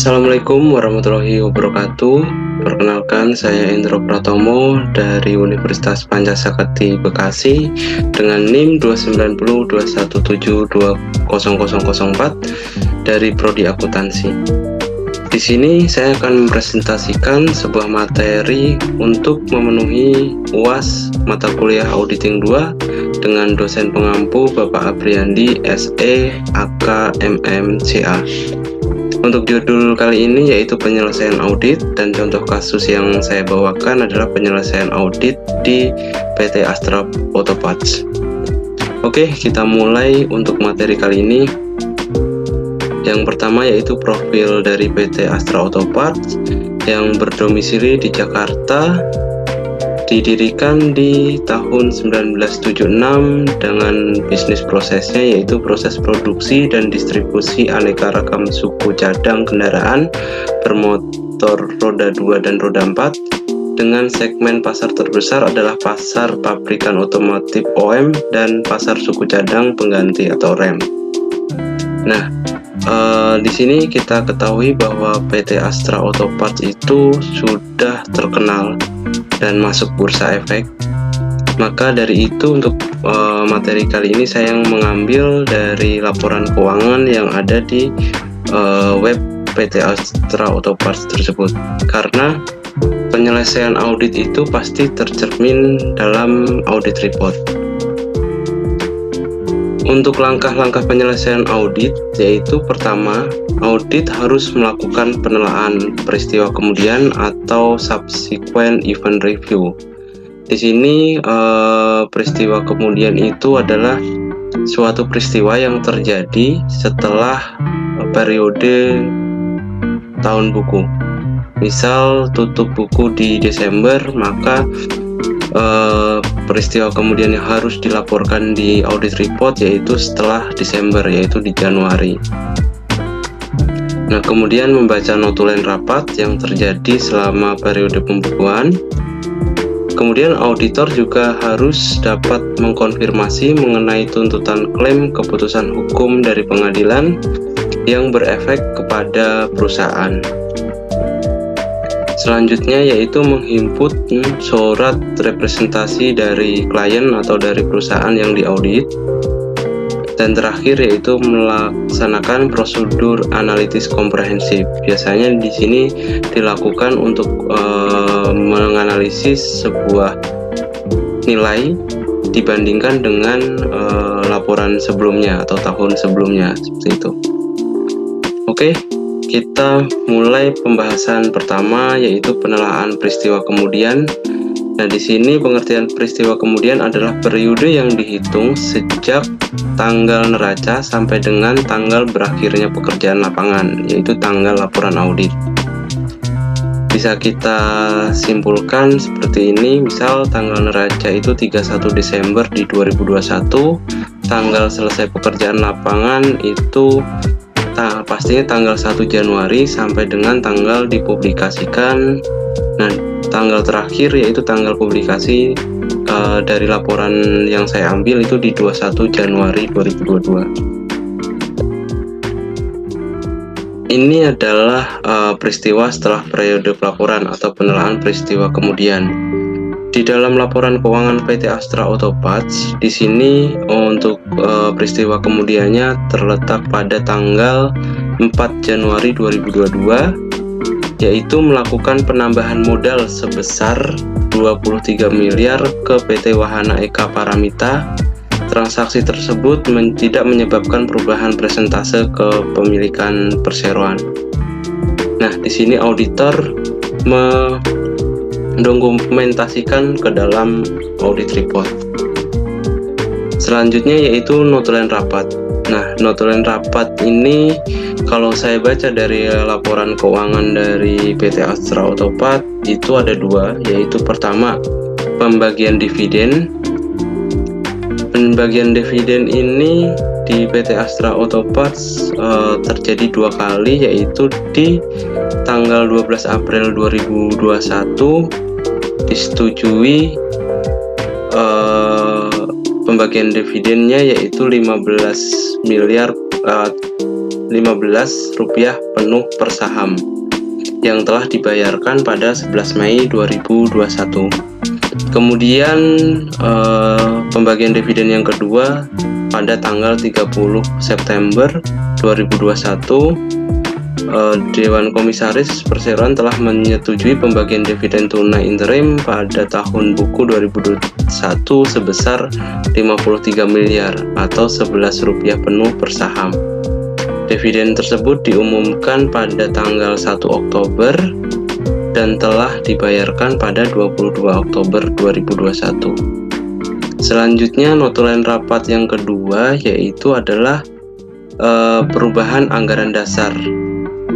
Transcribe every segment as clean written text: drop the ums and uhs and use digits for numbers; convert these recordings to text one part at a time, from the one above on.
Assalamualaikum warahmatullahi wabarakatuh. Perkenalkan, saya Indro Pratomo dari Universitas Pancasakti Bekasi dengan NIM 29021720004 dari Prodi Akuntansi. Di sini saya akan mempresentasikan sebuah materi untuk memenuhi UAS mata kuliah Auditing 2 dengan dosen pengampu Bapak Apriandi SE AK MMCA. Untuk judul kali ini yaitu penyelesaian audit, dan contoh kasus yang saya bawakan adalah penyelesaian audit di PT Astra Auto Parts. Oke, kita mulai untuk materi kali ini. Yang pertama yaitu profil dari PT Astra Auto Parts yang berdomisili di Jakarta, didirikan di tahun 1976 dengan bisnis prosesnya yaitu proses produksi dan distribusi aneka ragam suku cadang kendaraan bermotor roda 2 dan roda 4, dengan segmen pasar terbesar adalah pasar pabrikan otomotif OEM dan pasar suku cadang pengganti atau rem. Nah, di sini kita ketahui bahwa PT Astra Auto Parts itu sudah terkenal dan masuk bursa efek. Maka dari itu untuk materi kali ini saya mengambil dari laporan keuangan yang ada di web PT Astra Auto Parts tersebut, karena penyelesaian audit itu pasti tercermin dalam audit report. Untuk langkah-langkah penyelesaian audit yaitu pertama, audit harus melakukan penelaahan peristiwa kemudian atau subsequent event review. Di sini peristiwa kemudian itu adalah suatu peristiwa yang terjadi setelah periode tahun buku. Misal tutup buku di Desember, maka peristiwa kemudian yang harus dilaporkan di audit report yaitu setelah Desember, yaitu di Januari. Nah, kemudian membaca notulen rapat yang terjadi selama periode pembukuan. Kemudian auditor juga harus dapat mengkonfirmasi mengenai tuntutan klaim keputusan hukum dari pengadilan yang berefek kepada perusahaan. Selanjutnya yaitu menghimpun surat representasi dari klien atau dari perusahaan yang diaudit. Dan terakhir yaitu melaksanakan prosedur analitis komprehensif. Biasanya di sini dilakukan untuk menganalisis sebuah nilai dibandingkan dengan laporan sebelumnya atau tahun sebelumnya, seperti itu. Oke. Kita mulai pembahasan pertama yaitu penelaahan peristiwa kemudian. Nah, di sini pengertian peristiwa kemudian adalah periode yang dihitung sejak tanggal neraca sampai dengan tanggal berakhirnya pekerjaan lapangan, yaitu tanggal laporan audit. Bisa kita simpulkan seperti ini, misal tanggal neraca itu 31 Desember di 2021, tanggal selesai pekerjaan lapangan itu pastinya tanggal 1 Januari sampai dengan tanggal dipublikasikan. Nah, tanggal terakhir yaitu tanggal publikasi dari laporan yang saya ambil itu di 21 Januari 2022. Ini adalah peristiwa setelah periode pelaporan atau penelaahan peristiwa kemudian. Di dalam laporan keuangan PT Astra Auto Parts, di sini untuk peristiwa kemudiannya terletak pada tanggal 4 Januari 2022, yaitu melakukan penambahan modal sebesar 23 miliar ke PT Wahana Eka Paramita. Transaksi tersebut tidak menyebabkan perubahan persentase kepemilikan perseroan. Nah, di sini auditor mendokumentasikan ke dalam audit report. Selanjutnya yaitu notulen rapat. Nah, notulen rapat ini kalau saya baca dari laporan keuangan dari PT Astra Auto Parts itu ada dua, yaitu pertama pembagian dividen. Pembagian dividen ini di PT Astra Auto Parts terjadi dua kali, yaitu di tanggal 12 April 2021 disetujui pembagian dividennya yaitu 15 Rp15 penuh per saham yang telah dibayarkan pada 11 Mei 2021. Kemudian pembagian dividen yang kedua pada tanggal 30 September 2021, Dewan Komisaris Perseroan telah menyetujui pembagian dividen tunai interim pada tahun buku 2021 sebesar 53 miliar atau Rp11 penuh per saham. Dividen tersebut diumumkan pada tanggal 1 Oktober dan telah dibayarkan pada 22 Oktober 2021. Selanjutnya notulen rapat yang kedua yaitu adalah perubahan anggaran dasar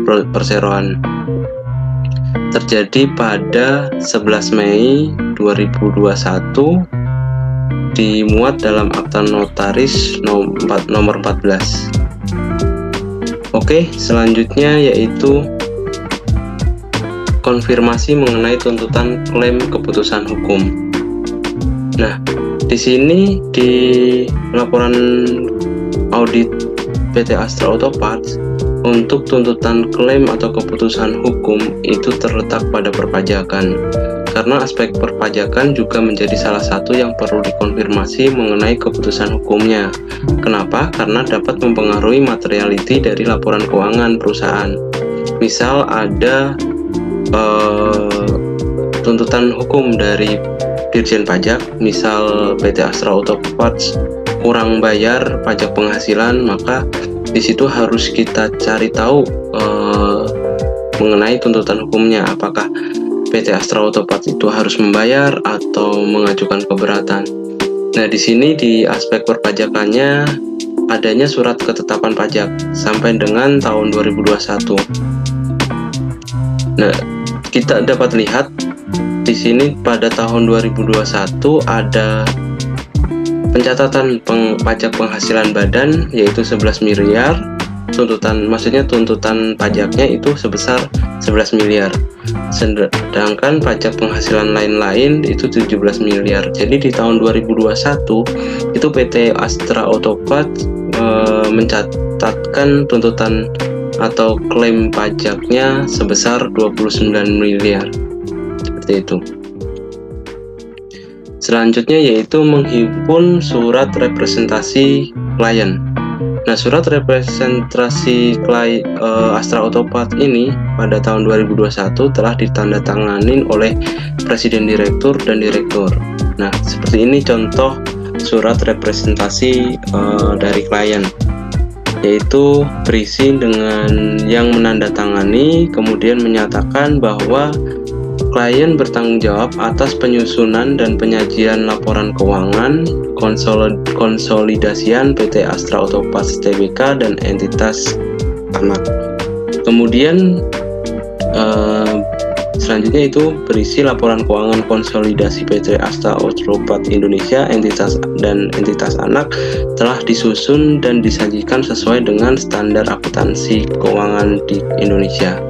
Perseroan. Terjadi pada 11 Mei 2021, dimuat dalam Akta Notaris nomor 14. Oke, selanjutnya yaitu konfirmasi mengenai tuntutan klaim keputusan hukum. Nah, di sini di laporan audit PT Astra Auto Parts untuk tuntutan klaim atau keputusan hukum itu terletak pada perpajakan. Karena aspek perpajakan juga menjadi salah satu yang perlu dikonfirmasi mengenai keputusan hukumnya. Kenapa? Karena dapat mempengaruhi materiality dari laporan keuangan perusahaan. Misal ada tuntutan hukum dari Dirjen Pajak, misal PT Astra Auto Parts kurang bayar pajak penghasilan, maka di situ harus kita cari tahu mengenai tuntutan hukumnya, apakah PT Astra Auto Parts itu harus membayar atau mengajukan keberatan. Nah, di sini di aspek perpajakannya adanya surat ketetapan pajak sampai dengan tahun 2021. Nah, kita dapat lihat di sini pada tahun 2021 ada pencatatan pajak penghasilan badan yaitu 11 miliar. Tuntutan pajaknya itu sebesar 11 miliar. Sedangkan pajak penghasilan lain-lain itu 17 miliar. Jadi di tahun 2021 itu PT Astra Auto Parts mencatatkan tuntutan atau klaim pajaknya sebesar 29 miliar. Seperti itu. Selanjutnya yaitu menghimpun surat representasi klien. Nah, surat representasi klien Astra Auto Parts ini pada tahun 2021 telah ditandatangani oleh Presiden Direktur dan Direktur. Nah, seperti ini contoh surat representasi dari klien, yaitu berisi dengan yang menandatangani kemudian menyatakan bahwa klien bertanggung jawab atas penyusunan dan penyajian laporan keuangan konsolidasian PT Astra Auto Parts Tbk dan entitas anak. Kemudian selanjutnya itu berisi laporan keuangan konsolidasi PT Astra Auto Parts Indonesia entitas dan entitas anak telah disusun dan disajikan sesuai dengan standar akuntansi keuangan di Indonesia.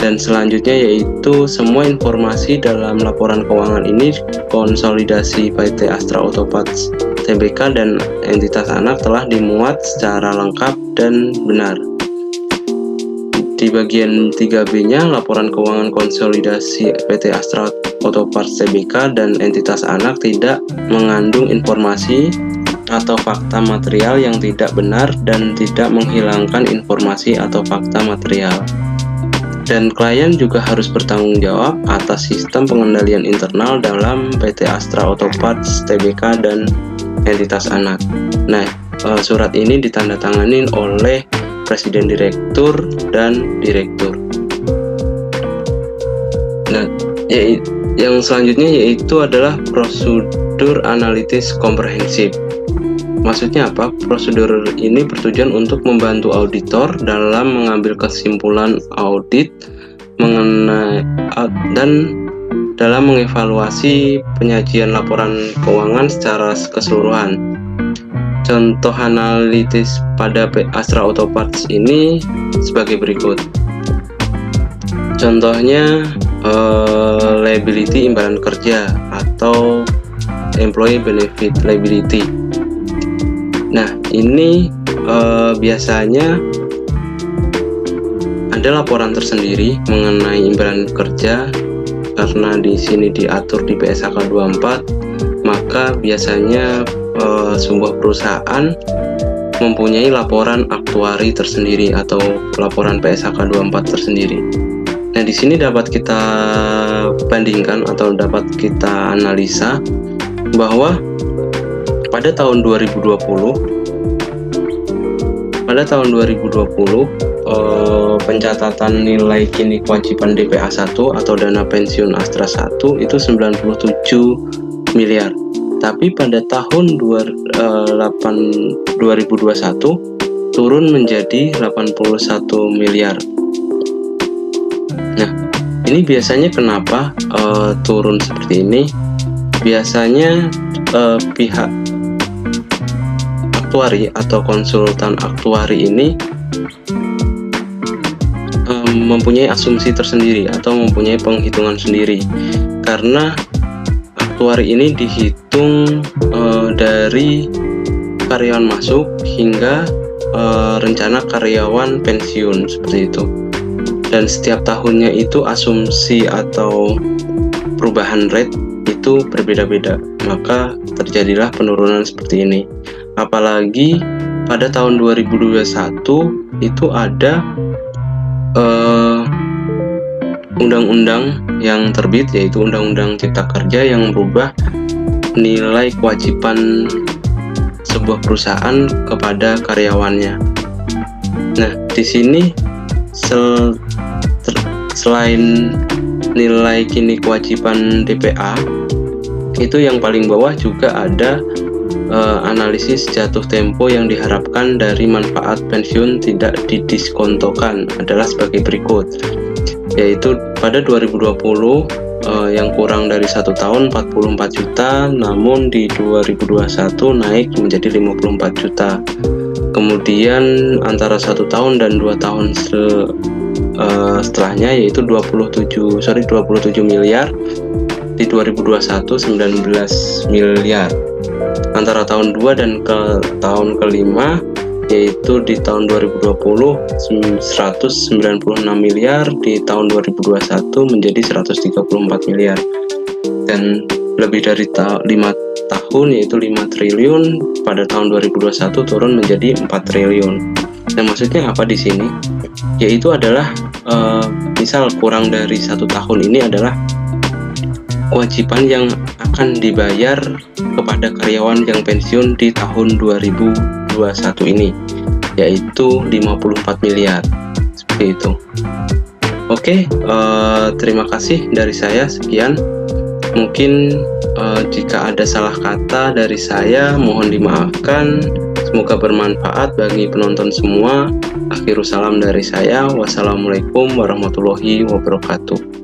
Dan selanjutnya yaitu semua informasi dalam laporan keuangan ini konsolidasi PT Astra Auto Parts Tbk dan entitas anak telah dimuat secara lengkap dan benar. Di bagian 3B-nya, laporan keuangan konsolidasi PT Astra Auto Parts Tbk dan entitas anak tidak mengandung informasi atau fakta material yang tidak benar dan tidak menghilangkan informasi atau fakta material. Dan klien juga harus bertanggung jawab atas sistem pengendalian internal dalam PT Astra Auto Parts Tbk dan entitas anak. Nah, surat ini ditandatangani oleh Presiden Direktur dan Direktur. Nah, yang selanjutnya yaitu adalah prosedur analitis komprehensif. Maksudnya apa? Prosedur ini bertujuan untuk membantu auditor dalam mengambil kesimpulan audit mengenai dan dalam mengevaluasi penyajian laporan keuangan secara keseluruhan. Contoh analitis pada Astra Auto Parts ini sebagai berikut. Contohnya liability imbalan kerja atau employee benefit liability. Nah, ini biasanya ada laporan tersendiri mengenai imbalan kerja karena di sini diatur di PSAK 24, maka biasanya sebuah perusahaan mempunyai laporan aktuari tersendiri atau laporan PSAK 24 tersendiri. Nah, di sini dapat kita bandingkan atau dapat kita analisa bahwa pada tahun 2020 pencatatan nilai kini kewajiban DPA 1 atau dana pensiun Astra 1 itu 97 miliar. Tapi pada tahun 2021 turun menjadi 81 miliar. Nah, ini biasanya kenapa turun seperti ini? Biasanya pihak aktuari atau konsultan aktuari ini mempunyai asumsi tersendiri atau mempunyai penghitungan sendiri, karena aktuari ini dihitung dari karyawan masuk hingga rencana karyawan pensiun, seperti itu. Dan setiap tahunnya itu asumsi atau perubahan rate itu berbeda-beda, maka terjadilah penurunan seperti ini. Apalagi pada tahun 2021 itu ada undang-undang yang terbit, yaitu Undang-Undang Cipta Kerja yang merubah nilai kewajiban sebuah perusahaan kepada karyawannya. Nah, di sini selain nilai kini kewajiban DPA, itu yang paling bawah juga ada analisis jatuh tempo yang diharapkan dari manfaat pensiun tidak didiskontokan adalah sebagai berikut, yaitu pada 2020 yang kurang dari 1 tahun 44 juta, namun di 2021 naik menjadi 54 juta. Kemudian antara 1 tahun dan 2 tahun setelahnya yaitu 27 miliar, di 2021 19 miliar. Antara tahun 2 dan tahun kelima yaitu di tahun 2020 196 miliar, di tahun 2021 menjadi 134 miliar. Dan lebih dari 5 tahun yaitu 5 triliun, pada tahun 2021 turun menjadi 4 triliun. Nah, maksudnya apa di sini? Yaitu adalah misal kurang dari 1 tahun ini adalah kewajiban yang akan dibayar kepada karyawan yang pensiun di tahun 2021 ini, yaitu 54 miliar, seperti itu. Oke, terima kasih dari saya, sekian. Mungkin jika ada salah kata dari saya, mohon dimaafkan. Semoga bermanfaat bagi penonton semua. Akhirul salam dari saya. Wassalamualaikum warahmatullahi wabarakatuh.